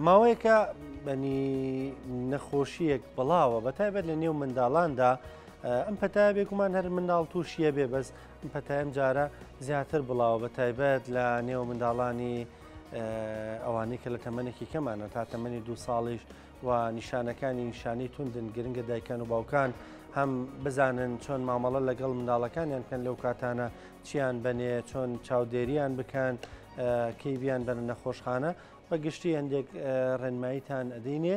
ماوەیەکە بەنی نەخۆشیەک بڵاوە بەتایبەت لە نێو منداڵاندا ئەم پەتایە بێگومان هەر منداڵ تووشیە بێ بەس ئەم پەتایم جارە زیاتر بڵاوە بەتایبەت لە نێو منداڵانی ئەوانەی کە لە تەمەنێکی کەمانە تا تەمەنی 2 ساڵیش و نیشانەکانی نیشانەی توندن گرنگە دایکان و باوکان هەم بزانن چۆن مامەڵە لەگەڵ منداڵەکانیان کەن لەو کاتانە چیان بنێ چۆن چاودێریان بکەن کەی بیان بەرە نەخۆشخانە بە گشتی هەندێک ڕێنماییتان ئەدەینێ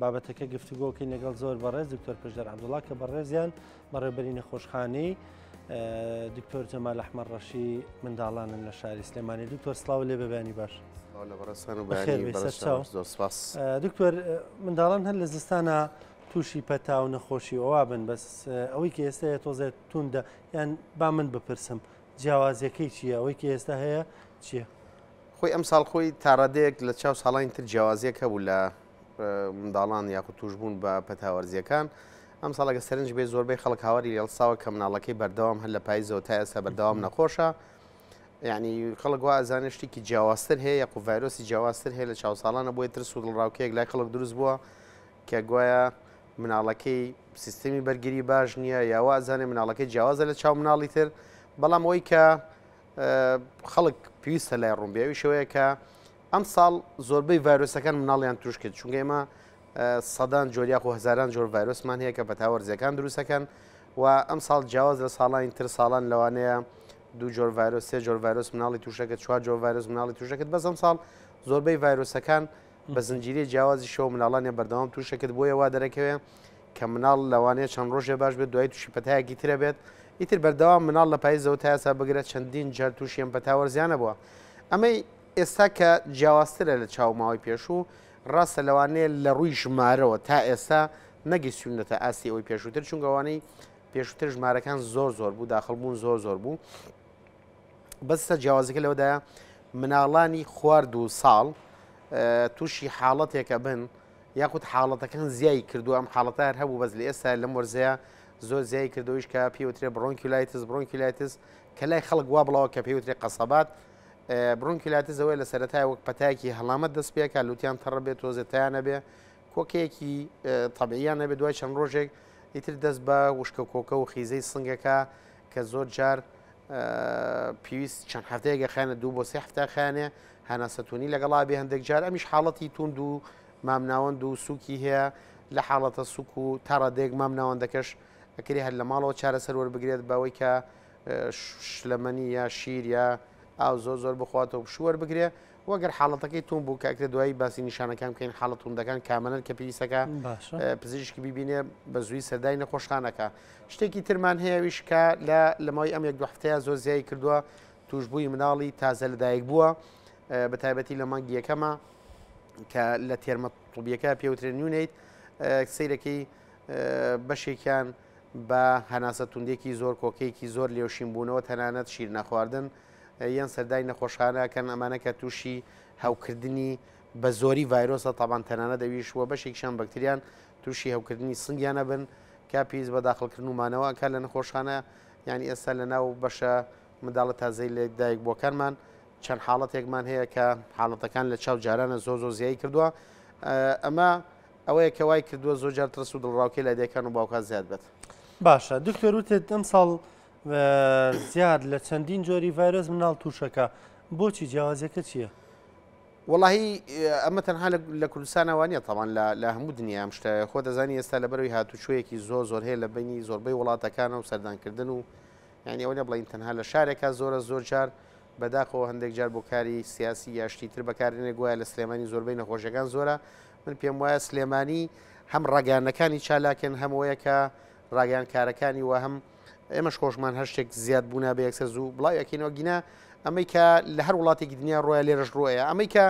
بابەتەکە گفتوگۆکەی لەگەڵ زۆر بەڕێز دکتۆر پژدەر عەبدوڵڵا کە بەڕێزیان بەڕێوەبەری نەخۆشخانەی دکتۆر جەمال ئەحمەد ڕەشی منداڵانن لە شاری سلێمانی. دکتۆر سڵاو لێ بەبیانی باش. دکتۆر منداڵان هەر لە زستانە تووشی پەتا و نەخۆشی ئەووا بن بەس ئەوەی کە ئێستا تۆزێت توندە یان با من بپرسم جیاوازیەکەی چییە؟ ئەوەی کە ئێستا هەیە چییە؟ خۆی ئەم ساڵ خۆی تاڕادەیەک لە چاو ساڵانی تر جیاوازیەک هەبوو لە منداڵان یاخود توشبوون بە پەتاوەرزیەکان. ئەم ساڵەکە سەرنج بێ زۆربەی خەڵک هاواری لێڵساوە کە مناڵەکەی بەردەوام هەر لە پاییزەوە تا ئێستا بەردەوام نەخۆشە. یعنی خەڵک وا ئەزانێت شتێکی جیاوازتر هەیە یاخود ڤایرۆسی جیاوازتر هەیە لە چاو ساڵانە بۆیە ترس و دڵڕاوکەیەک لای خەڵک دروست بووە کە گوایە مناڵەکەی سیستەمی بەرگری باش نییە یاوا ئەزانێ مناڵەکەی جیاوازە لە چاو مناڵی تر. بەڵام ئەوەی کە خەڵک پێویستە لای ڕوونبیاوی شەوەیە کە ئەم ساڵ زۆربەی ڤایرۆسەکان مناڵیان توش کرد چونکە ئێمە سەدان جۆر یاخۆ هەزاران جۆر ڤایرۆسمان هەیە کە پەتاوەرزیەکان دروستەکەن و ئەم ساڵ جیاواز لە ساڵانی تر ساڵان لەوانەیە 2 جۆر ڤایرۆس 3 جۆر ڤایرۆس مناڵی توشەکەت 4 جۆر ڤایرۆس مناڵی توشەکەت بەس ئەم ساڵ زۆربەی ڤایرۆسەکان بە زنجیرەی جیاوازی شەو مناڵانیە بەردەوام توشەکەت بۆیە وا دەرەکەوێ کە مناڵ لەوانەیە چەند ڕۆژێ باش بێت دوای تووشی پەتایەکی ترە بێت ئیتر بەردەوام مناڵ لە پاییزەوە تا ئێستا بگرێت چەندین جار تووشی ئەم پەتاوەرزیانە بووە. ئەمەی ئێستا کە جیاوازترە لە چاو ماوەی پێشوو ڕاستە لەوانەیە لە ڕووی ژمارەوە تا ئێستا نەگەیشتوونەتە ئاستی ئەوەی پێشووتر چونکە ئەوانەی پێشووتر ژمارەکان زۆر بوو داخڵبوون زۆر بوو. بەستە جیاوازەکە لەوەدایە مناڵانی خوارد و ساڵ تووشی حاڵەتێکە بن یاخود حاڵەتەکان زیایی کردو ئەم حاڵەتە هەر هەبوو بەس لە ئێستا لەم وەرزەیە زۆر زیایی کردەوەیش کە پێوترێ برۆنکیولایتس کە لای خەڵک وا بڵاوە کە پێوترێ قەسەبات. برۆنکیولایتس ئەوەیە لە سەرەتای وەک پەتایەکی هەڵامەت دەست پێکە لوتیان تەڕە بێت تۆزێتیانە بێ کۆکەیەکی تەبیعیان نەبێت دوای چەند ڕۆژێک ئیتر دەست بە وشکە کۆکە و خیزەی سنگەکە کە زۆر جار پێویست چەند هەفتەیەکە خیانە 2 بۆ 3 هەفتە خیانێ هەناسەتوونی لەگەڵا بێ هەندێک جار ئەمیش حاڵەتی توند و مامناوەند و سووکی هەیە لە حاڵەتە سوک و تا ڕادەیەک مامناوەندەکەش ئەکری هەر لە ماڵەوە چارەسەر وەربگرێت بەوەی کە شلەمەنی یا شیر یا ئاو زۆر بخواتەوە شوەر بگرێ وەگەر حاڵەتەکەی تون بوو کاکرێت دوایی باسی نیشانەکان بکەین حاڵەت توندەکان کامەنن کە پێویستەکە پزیشکی بیبینێ بە زووی سەردای نەخۆشخانەکە. شتێکی ترمان هەیەویش کە لەمەوەی ئەم 1-2 هەفتەیە زۆر زیایی کردووە توشببووی مناڵی تازە لەدایک بووە بە تایبەتی لە مانگی یەکەمە کە لە تێرمە تووبیەکە پێوترێن نیونیت سیرەکەی بەشێکیان بە هەناسە توندێکی زۆر کۆکەیەکی زۆر لێوشین بوونەوە تەنانەت شیر نەخواردن یان سەردای نەخۆشخانەکەن ئەمانەکە تووشی هەوکردنی بە زۆری ڤایرۆسە تاوان تەنانە دەویشوە بەشێکشان بەکتریان تووشی هەوکردنی سنگیانە بن کا پێویست بە داخڵکردن ومانەوە کە لە نەخۆشخانە ینی ئێستا لە ناو بەشە منداڵە تازەی لە دایک بۆکانمان چەند حاڵەتێکمان هەیە کە حاڵەتەکان لە چاو جارانە زۆر زیایی کردووە. ئەمە ئەوەیە کە وای کردووە زۆر جار ترس و دڵڕاوکەی لە دایکان و باوکان زیاد بێت. باشە دکتۆر وتێت ئەم ساڵ زیاد لە چەندین جۆری ڤایرۆس مناڵ تووشەکە بۆچی جیاوازیەکە چییە؟ وڵی ئەمە تەنها لە کوردستانەوە نیە تاوان لە هەموو دنیا ئەم شتە خۆ دەزانی ئێستا لەبەرەوەی هاتوچۆیەکی زۆر هەیە لە بینی زۆربەی وڵاتەکانە و سەردانکردن و یعنی ئەوە بڵین تەنها لە شارێکە زۆر جار بەداخەوە هەندێک جار بۆ کاری سیاسی یاشتی تر بەکارێنێ گوایە لە سلێمانی زۆربەی نەخۆشیەکان زۆرە. من پێم وایە سلێمانی هەم ڕاگەیانەکانی چالاکن هەمەوەیە کە ڕاگەیانکارەکانی و هەم ئێمەش خۆشمان هەر شتێک زیاد بوونا بە یەکسەر زوو بڵاو یەکەینەوە گینە ئەمەی کە لە هەر وڵاتێکی دنیا ڕۆیە لێرەش ڕۆیە ئەمەی کە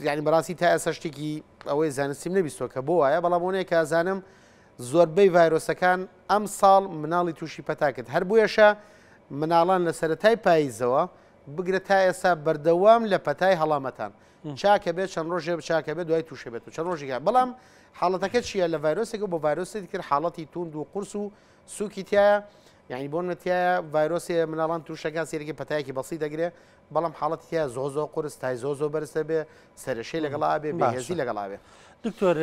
یعنی بەڕاستی تا ئێستا شتێکی ئەوەی زانستیم نەبیستۆ کە بۆ وایە بەڵام ئەوەیە کە زانم زۆربەی ڤایرۆسەکان ئەم ساڵ مناڵی تووشی پەتا کرد هەر بۆیەشە مناڵان لە سەرەتای پاییزەوە بگرێت تا ئێستا بەردەوام لە پەتای هەڵامەتان چاکە بێت چەند ڕۆژێ چاکە بێت دوای تووشە بێت و چەند ڕۆژێکە بەڵام حاڵەتەکە چییە لە ڤایرۆسێکە بۆ ڤایرۆسێکی کرد حاڵەتی توند و قورس و سووکی تایە یعنی بۆ نەتیایە ڤایرۆسی مناڵان تووشەکان سێرەی پەتایەکی بەسی دەگرێت بەڵام حاڵەتی تیا زۆ قرس تای زۆ بەرزە بێ سەرشەی لەگەڵا بێ بەهێزی لەگەڵا بێ. دکتۆر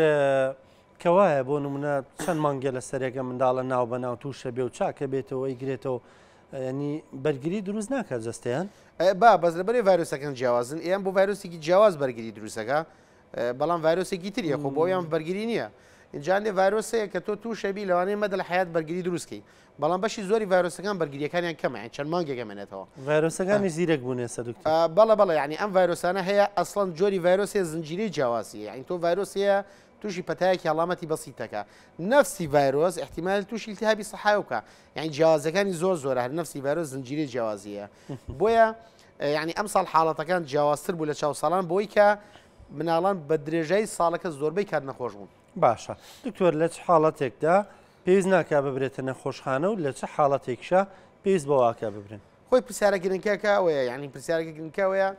کەوایە بۆ نمونە چەند مانگە لە سەرێکە منداڵە ناو بە ناو تووشە بێ و چاکە بێتەوە ئیگرێتەوە ینی بەرگری دروست ناکات جستیان با بەس لەبەرێ ڤایرۆسەکان جیاوازن ئیان بۆ ڤایرۆسێکی جیاواز بەرگری دروستەکە بەڵام ڤایرۆسێکی تریە خۆ بۆ یان بەرگری نییە. اینجان دێ ڤایرۆسەیە کە تۆ تووشەبی لەوانەیە مەدە لە حیات بەرگری دروستکەی بەڵام بەشی زۆری ڤایرۆسەکان بەرگریەکانیان کەمە چەند مانگێکە مێنێتەوە ڤایرۆسەکانی زیرەک بوون ێستا دکتۆر بەڵێ ینی ئەم ڤایرۆسانە هەیە ئەسڵەن جۆری ڤایرۆسێ زنجیرەی جیاوازیە یعنی تۆ ڤایرۆسەیە تووشی پەتایەکی هەڵامەتی بەسیتەکە نفسی ڤایرۆس احتیمال تووشی التهابی سەحای بکە یعنی جیاوازەکانی زۆرە هەر نفسی ڤایرۆس زنجیرەی جیاوازیە بۆیە یعنی ئەم ساڵ حاڵەتەکان جیاوازتر بوو لە چاو ساڵان بۆی کە مناڵان بە درێژەی ساڵەکە زۆربەی کات نەخۆش بوون. باشە دکتۆر لە چ حاڵەتێکدا پێویست ناکا ببرێتە نەخۆشخانە و لە چه حاڵەتێکشە پێویست بە واکە ببرن خۆی پرسیارە گرنگکەوەیە یعنی پرسیارەکە گرنگکەوەیە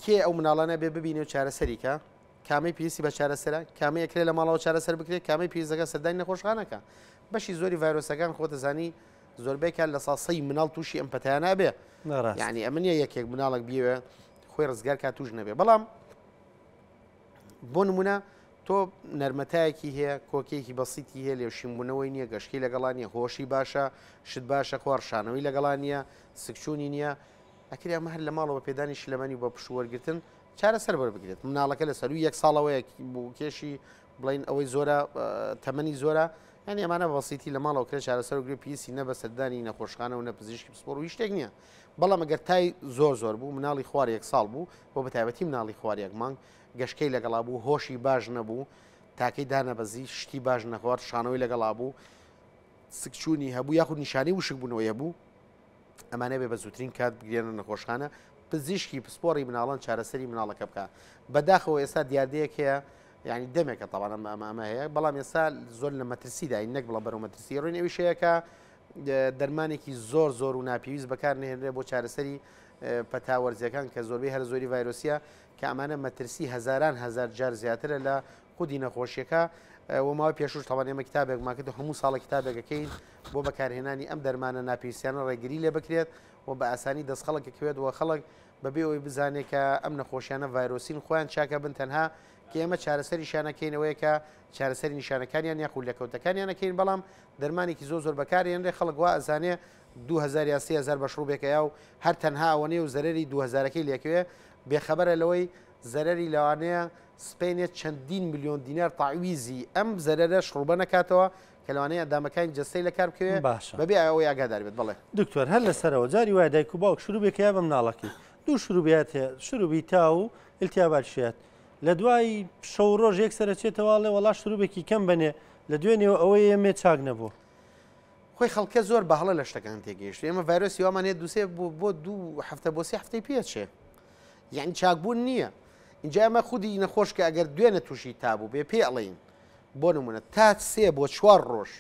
کێ ئەو مناڵانە بێ ببینێ و چارەسەریکە کامی پێویستی بە چارەسەرە کامی ئەکرێت لە ماڵەوە چارەسەر بکرێت کامی پێویستەکە سەردانی نەخۆشخانەکە بەشی زۆری ڤایرۆسەکان خۆتە زانی زۆربەیکە لە ساسەی مناڵ تووشی ئەم پەتیانە بێ یعنی ئەمە نیە یەکێک مناڵک بیوێ خۆی ڕزگار کا توش نەبێ بەڵام بۆ نمونە تۆ نەرمەتایەکی هەیە کۆکێکی بەسیتی هەیە لێوشینبوونەوەی نییە گەشتی لەگەڵان نیە هۆشی باشە شت باشە خۆڕشانەوەی لەگەڵان نیە سکچوونی نییە ئەکری ئەمە هەر لە ماڵەوە پێدانی شلەمەنی بۆ پشوەرگتن چارەسەر بەربگرێت مناڵەکە لە سەروی یەک ساڵەوەی بوو کێشی بڵین ئەوەی زۆرە تەمەنی زۆرە ینی ئەمانە بەسیتی لە ماڵەوە کرێت چارەسەر و گرێ پیسی نە بە سەردانی نەخۆشخانە و نە پزیشکی پسپۆر و شتێک نییە بەڵام ئەگەر تای زۆر بوو مناڵی خوار یەک ساڵ بوو بۆ بەتایبەتی مناڵی خوارێک مانگ گەشتکەی لەگەڵا بوو هۆشی باش نەبوو تاکەی دانەبەزی شتی باش نەخوارد شانەوەی لەگەڵا بوو سکچوونی هەبوو یاخود نیشانی وشک بوونەوەیە بوو ئەمانە بێ بە زووترین کات بگرێنە نەخۆشخانە پزیشکی پسپۆڕی مناڵان چارەسەری مناڵەکە بکە بەداخەوە ئێستا دیاردەیەک هەیە یعنی دەمێکە تاوانە ئەمە هەیە بەڵام ئێستا زۆر لە مەترسیدا نەک بڵە بەرەو مەترسی ڕووی ئەویشەیەکە دەرمانێکی زۆر و ناپێویست بەکار نهێنرێ بۆ چارەسەری پەتاوەرزیەکان کە زۆربەی هەر زۆری ڤایرۆسیە کە ئەمانە مەترسی هەزاران هەزار جار زیاترە لە خودی نەخۆشیەکە وماوەی پێشوش تاوان ئێمە کتابێک ماکرد هەموو ساڵە کتابێکەکەین بۆ بەکارهێنانی ئەم دەرمانە ناپێویستیانە ڕێگری لێ بکرێت و بە ئاسانی دەستخەڵکەکەوێت وە خەڵک بەبێ ئەوی بزانێت کە ئەم نەخۆشیانە ڤایرۆسین خۆیان چاکە بن تەنها کە ئێمە چارەسەری شانەکەینەوەی کە چارەسەری نیشانەکانیان یاخود لەکەوتەکانیانەکەین بەڵام دەرمانێکی زۆر بەکارێنرێ خەڵک وا ئەزانێ 2000 یا 3000 بەشڕوبێکە یا و هەر تەنها ئەوەنێ و زەرری 2000ەکەی لێکوێ بێخەبەرە لەوەی زەرری لەوانەیە سپینێت چەندین میلیۆن دینار تاویزی ئەم زەرەرە شڕوبە نەکاتەوە کە لەوانەیە ئەندامەکانی جستەی لە کار بکەوێ بەبێ ئەوەی ئاگادار بێت بڵێ دکتۆر هەر لەسەرەوە جاری وای دایک و باوک شروبێکە بەم ناڵەکەی دوو شروبیات هەیە شروبی تا و التیاباتشێت لە دوای شەو ڕۆژ یەک سەرچێتەواڵێ وەڵا شروبێکی کەم بنێ لە دوێنێەوە ئەوەی ئێمێ چاک نەبوو خۆی خەڵکە زۆر بەهڵە لە شتەکان تێگەیشت ئێمە ڤایرۆسی وامانێت دووسێ بۆ 2 هەفتە بۆ 3 هەفتەی پێچێ یعنی چاکبوون نییە اینجا ئەمە خودی نەخۆش کە ئەگەر دوێنە تووشی تابوو بێ پێ ئەڵێن بۆ نمونە تا 3 بۆ 4 ڕۆژ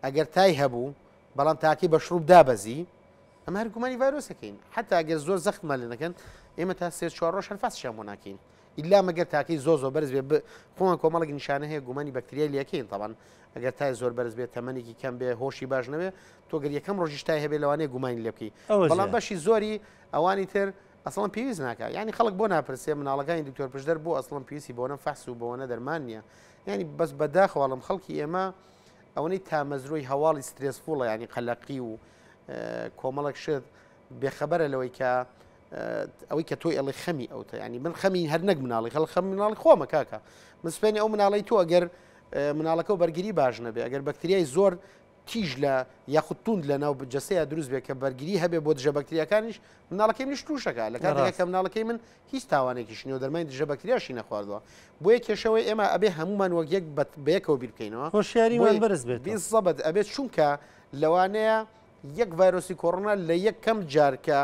ئەگەر تای هەبوو بەڵام تاکی بە شروب دابەزی ئەمە هەر گومانی ڤایرۆسەکەین حتا ئەگەر زۆر زەختمان لێ نەکەن ئێمە تا 3-4 ڕۆژ هەرفاسیان بۆ ناکەین ئیلا مەگەر تاکەی زۆر بەرز بێ خۆمان کۆمەڵێک نیشانە هەیە گومانی بەکتریای لەکەین تاوان ئەگەر تای زۆر بەرز بێت تەمەنێکی کەم بێ هۆشی باش نەبێ تۆ گەر یەکەم ڕۆژیش تای هەبێ لەوانەیە گومانی لێ بکەی بەڵام بەشی زۆری ئەوانی تر ئەسڵم پێویست ناکە یعنی خەڵک بۆ ناپرسێ مناڵەکانی دکتۆر پشدەر بۆ ئەسڵم پێویستی بۆنە فەحس و بۆنە دەرمان نییە ینی بەس بەداخەواڵم خەڵکی ئێمە ئەوەی تامەزرۆی هەواڵی سترێسفوڵە ینی قەلەقی و کۆمەڵک شت بێخەبەرە لەوەی کە ئەوەی کە تۆی ئەڵی خەمی ئەوتە ینی من خەمی هەر نەک مناڵی خەڵ خەم مناڵی خۆمە کاکە مسپێنی ئەو مناڵی تۆ ئەگەر مناڵەکە و بەرگری باش نەبێ ئەگەر بەکتریای زۆر تیژ لە یاخود توند لە ناو جەسەیە دروست بێت کە بەرگری هەبێ بۆ دژە بەکتریەکانیش مناڵەکەی منیش تووشەکە لە کاتێکە کە مناڵەکەی من هیچ تاوانێکیش نیە و دەرمانی دژە بەکتریاشی نەخواردەوە بۆ یە کێشەوەی ئێمە ئەبێ هەمومان وەک یەک بەیەکەوە بیر بکەینەوە هۆشیاریمان بەرز بێت بیزەبەت ئەبێت چونکە لەوانەیە یەک ڤایرۆسی کۆڕۆنا لە یەک کەم جارکە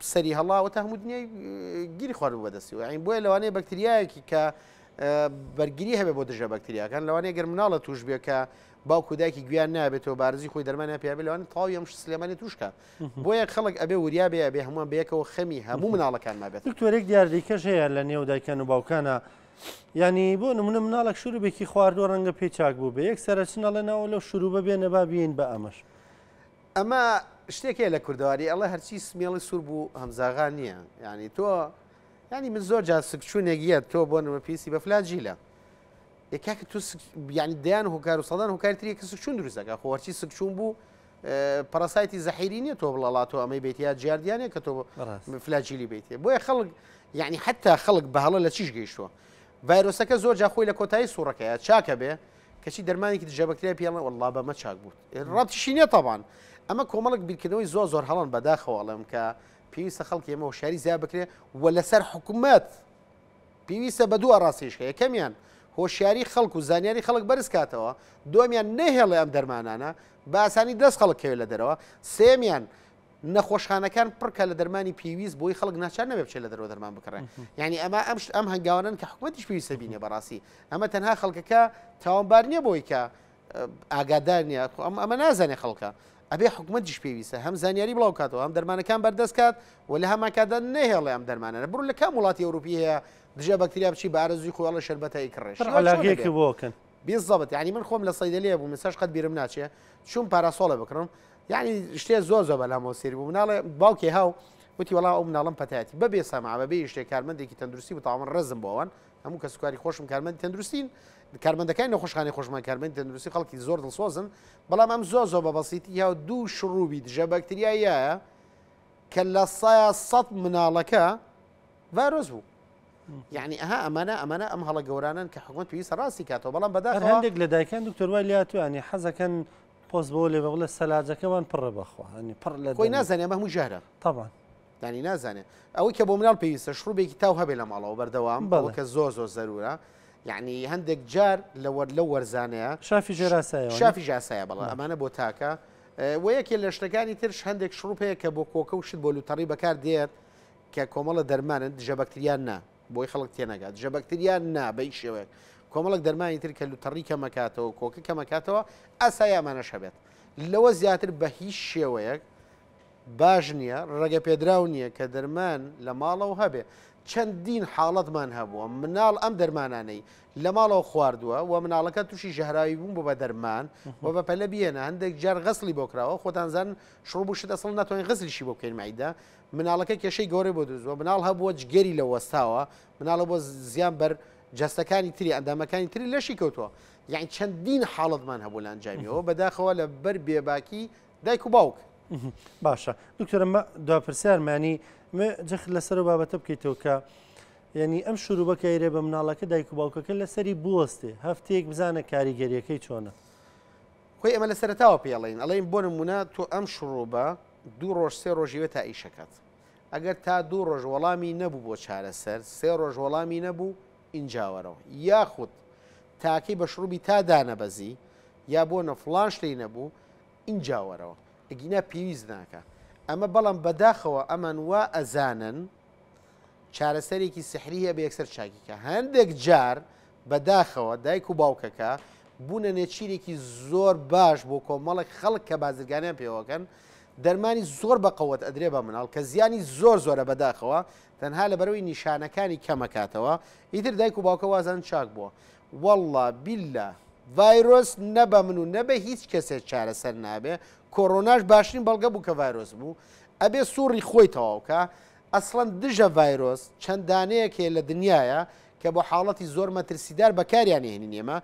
سەری هەڵاوە تا هەموو دنیای گیری خوارد بەدەستیەوە عین بۆیە لەوانەیە بەکتریایەکی کە بەرگری هەبێ بۆ دژە بەکتریاکان لەوانەیە گەر مناڵە توش بێ کە باوکو دایکی گویان نابێتەوە بارزی خۆی دەرمانە پێ لەوان تەواوی ئەم سلێمانی توشکە بۆیە خەڵک ئەبێ وریا بێ ئەبێ هەمووان بەیەکەوە خەمی هەموو مناڵەکان مابێت. دکتۆرێک دیاردەیکەش هەیە لە نێو دایکان و باوکانە، ینی بۆ نمونە مناڵک شوروبێکی خواردووە ڕەنگە پێی چاک بوو بێ یەک سەرچنەڵە ناوە لەو شروع ببێنە با بین بە ئەمەش. ئەمە شتێکێ لە کوردەواری ئەڵە هەرچی سمێڵی سوور بوو هەمزاغان نییە، ینی تۆ ینی من زۆر جا سکچوونێکیەت تۆ بۆ نمە پیسی بە فلاجیلە یکاکە تو ینی دەیان هۆکار و سەدان هۆکاری تری کە سکچوون دروستەکە خۆوەرچی سکچوون بوو پەرەسایتی زەحیری نییە تۆ بڵڵاتەوە ئەمەی بێتیا جیاردیانێ کە تۆ فلاجیلی بێتێ بۆیە خەڵک یعنی حتا خەڵک بەهەڵە لە چیش گەیشتووە ڤایرۆسەکە زۆر جا خۆی لە کۆتایی سوورەکەیە چاکە بێ کەچی دەرمانێکی دژە بەکتریا پێڵێ وەڵڵا بەمە چاک بوو ڕەتیشی نییە تەبان ئەمە کۆمەڵک بیرکردنەوەی زۆر هەڵن بەداخەوەڵم کە پێویستە خەڵکی ئێمە هۆشیاری زیاد بکرێ و لەسەر حکوومەت پێویستە بە دووە ڕاستیشکە یەکەمیان هۆشیاری خەڵک و زانیاری خەڵک بەرز کاتەوە، دومیان نەهێڵێ ئەم دەرمانانە بە ئاسانی دەست خەڵک کەوێت لە دەرەوە، سێمیان نەخۆشخانەکان پڕکە لە دەرمانی پێویست بۆی خەڵک ناچار نەبێ بچێت لە دەرەوە دەرمان بکڕێن. یعنی ئەمە ئەم هەنگاوانن کە حکوومەتیش پێویستە بینێ بەڕاستی ئەمە تەنها خەڵکەکە تاوانبار نییە بۆی کە ئاگادار نییە ئەمە نازانێ خەڵکە ئەبێ حکوومەتیش پێویستە هەم زانیاری بڵاو کاتەوە هەم دەرمانەکان بەردەست کات و لە هەماکادا نەهێڵێ ئەم دەرمانانە بڕ لە کام وڵاتی ئەوروپی هەیە دژە بەکتریا بچی بە ئارەزوی خۆڵە شەربەتایی کڕێش علاقەیەکی بۆکەن بیزەبت ینی من خۆم لە سەیدەلێ بوو مساش قەت بیرم ناچێ چون پاراسۆڵە بکڕم یعنی شتێ زۆر بەلامەوە سێری بوو مناڵێ باوکێ هاو وتی وەڵا ئەو مناڵم پەتایەتی بەبێ سەما بەبێ شتێک کارمەندێکی تەندروستی بتاوان ڕزم بۆەوەن هەموو کە سوکاری خۆشم کارمەندی تەندروستین کارمەندەکانی نەخۆشخانەی خۆشمان کارمەندی تەندروستی خەڵکی زۆر دڵسۆزن بەڵام ئەم زۆر بە بەسیتی یا دوو شڕوبی دژە بەکتریایە کە لە 100 مناڵەکە ڤایرۆس بوو. یعنی ئەمانە ئەم هەڵە گەورانن کە حکوومەت پێویستە ڕاستی کاتەوە بەڵام بەداخەوە هەندێک لە دایکان دکتۆر وای لاتوانانی حەزەکەن پۆست بۆ لێ بەڵە سەلاجەکەمان پڕە بەخوا هەنی پڕ لە خۆی نازانێ ئەمە هەموو ژارە طبعا ینی نازانێت ئەوەی کە بۆ مناڵ پێویستە شڕوبێکی تاو هەبێ لە ماڵەوە بەردەوام بەڵە کە زۆر زەرورە یعنی هەندێک جار لە وەرزانەیە شافی ژێراسایە شافی ژاسایە بەڵە ئەمانە بۆ تاکە و یەکێ لە شتەکانی ترش هەندێک شڕوپەیە کە بۆ کۆکە و شت بۆ لوتەڕی بەکار دێت کە کۆمەڵە دەرمانن دژە بەکتریان نا بۆی خەڵک تێنەگات دژە بەکتریان نا بەی شێوەیە کۆمەڵک دەرمانی تر کە لوتەڕی کەمەکاتەوە کۆکە کەمەکاتەوە ئاساییامانەش هەبێت لەوە زیاتر بە هیچ شێوەیەک باش نییە ڕێگە پێدراو نییە کە دەرمان لە ماڵەوە هەبێ چەندین حاڵەتمان هەبووە مناڵ ئەم دەرمانانەی لە ماڵەوە خواردووە و مناڵەکە تووشی ژەهراوی بوون بۆ بە دەرمان و بە پەلە بێنە هەندێک جار غەسلی بۆ کراوە خۆتانزان شڕبووشت ئەسڵ ناتوانین غەسلیشی بۆ بکەین مایدا مناڵەکە کێشەی گەورەی بۆ دروستوە مناڵ هەبووە جگەری لە وەستاوە مناڵە بۆ زیان بەر جەستەکانی تری ئەندامەکانی تری لەشی کەوتووە یعنی چەندین حاڵەتمان هەبوو لە ئەنجامیەوە بەداخەوە لە بەر بێباکی دایک و باوک. باشە دکتۆرە دواپرسیارمانی جەخ لەسەر و بابەتە بکەیتەوە کە یعنی ئەم شوروبەکەیرێ بە مناڵەکە دایک و باوکەکە لەسەری بوەستێ هەفتەیەک بزانە کاریگەریەکەی چۆنە خۆی ئەمە لە سەرتاوە پێڵین ئەڵێن بۆ نمونە تۆ ئەم شڕوبە 2 ڕۆژ 3 ڕۆژیوە تا ئیشەکەت ئەگەر تا 2 ڕۆژ وەڵامی نەبوو بۆ چارەسەر 3 ڕۆژ وەڵامی نەبوو ئینجاوەرەوە یاخود تاکەی بە شڕوبی تا دانەبەزی یا بۆ نەفڵان شتەی نەبوو ئینجاوەرەوە ئەگینا پێویست ناکە ئەمە بەڵام بەداخەوە ئەمان وا ئەزانن چارەسەرێکی سحریە بە یەکسەر چاکیکە هەندێک جار بەداخەوە دایک و باوکەکە بوونە نێچیرێکی زۆر باش بۆ کۆمەڵک خەڵک کە بازرگانیان پێوەکەن دەرمانی زۆر بە قەوت ئەدرێ بە مناڵ کە زیانی زۆرە بەداخەوە تەنها لە بەرەوەی نیشانەکانی کەمەکاتەوە ئیتر دایک و باوکە وازان چاک بووە وەڵڵا بیللا ڤایرۆس نەبە من و نەبە هیچ کەسێک چارەسەر نابێ کۆڕۆناش باشترین بەڵگە بوو کە ڤایرۆس بوو ئەبێ سووڕی خۆی تەواوکە ئەسڵەن دژە ڤایرۆس چەندانەیەکێ لە دنیاە کە بۆ حاڵەتی زۆر مەترسیدار بەکاریان هێنین ئێمە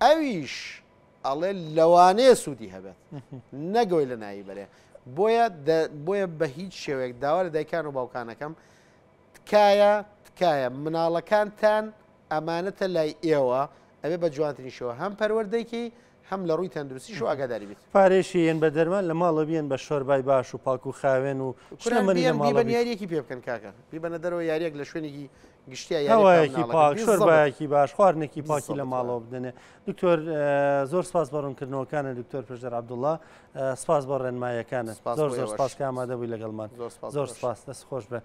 ئەویش ئەڵێ لەوانەیە سوودی هەبێت نەگەوەی لە ناوی بەرێ بۆیە بە هیچ شێوەیەک داوا لە دایکان و باوکانەکەم تکایە مناڵەکانتان ئەمانەتە لای ئێوە ئەبێ بە جوانترین شەوە هەم پەروەردەیکی هەم لە ڕووی تەندروستی شو ئاگاداری بێت پارێشی یەن بە دەرمان لە ماڵە بیان بە شۆربای باش و پاک و خاوێن و بیبەن یاریەکی پێ بکەن کاکە بیبەنە دەرەوە یاریەک لە شوێنێکی گشتیا هەوایەکی پاک شۆربایەکی باش خواردنێکی پاکی لە ماڵەوە بدەنێ دکتۆر زۆر سپاس بە ڕوونکردنەوەکانە دکتۆر پژدەر عەبدوڵڵا سپاس بۆ ڕێنماییەکانت زۆر سپاس کە ئامادە بووی لەگەڵمان زۆر سپاس دەست خۆش بێ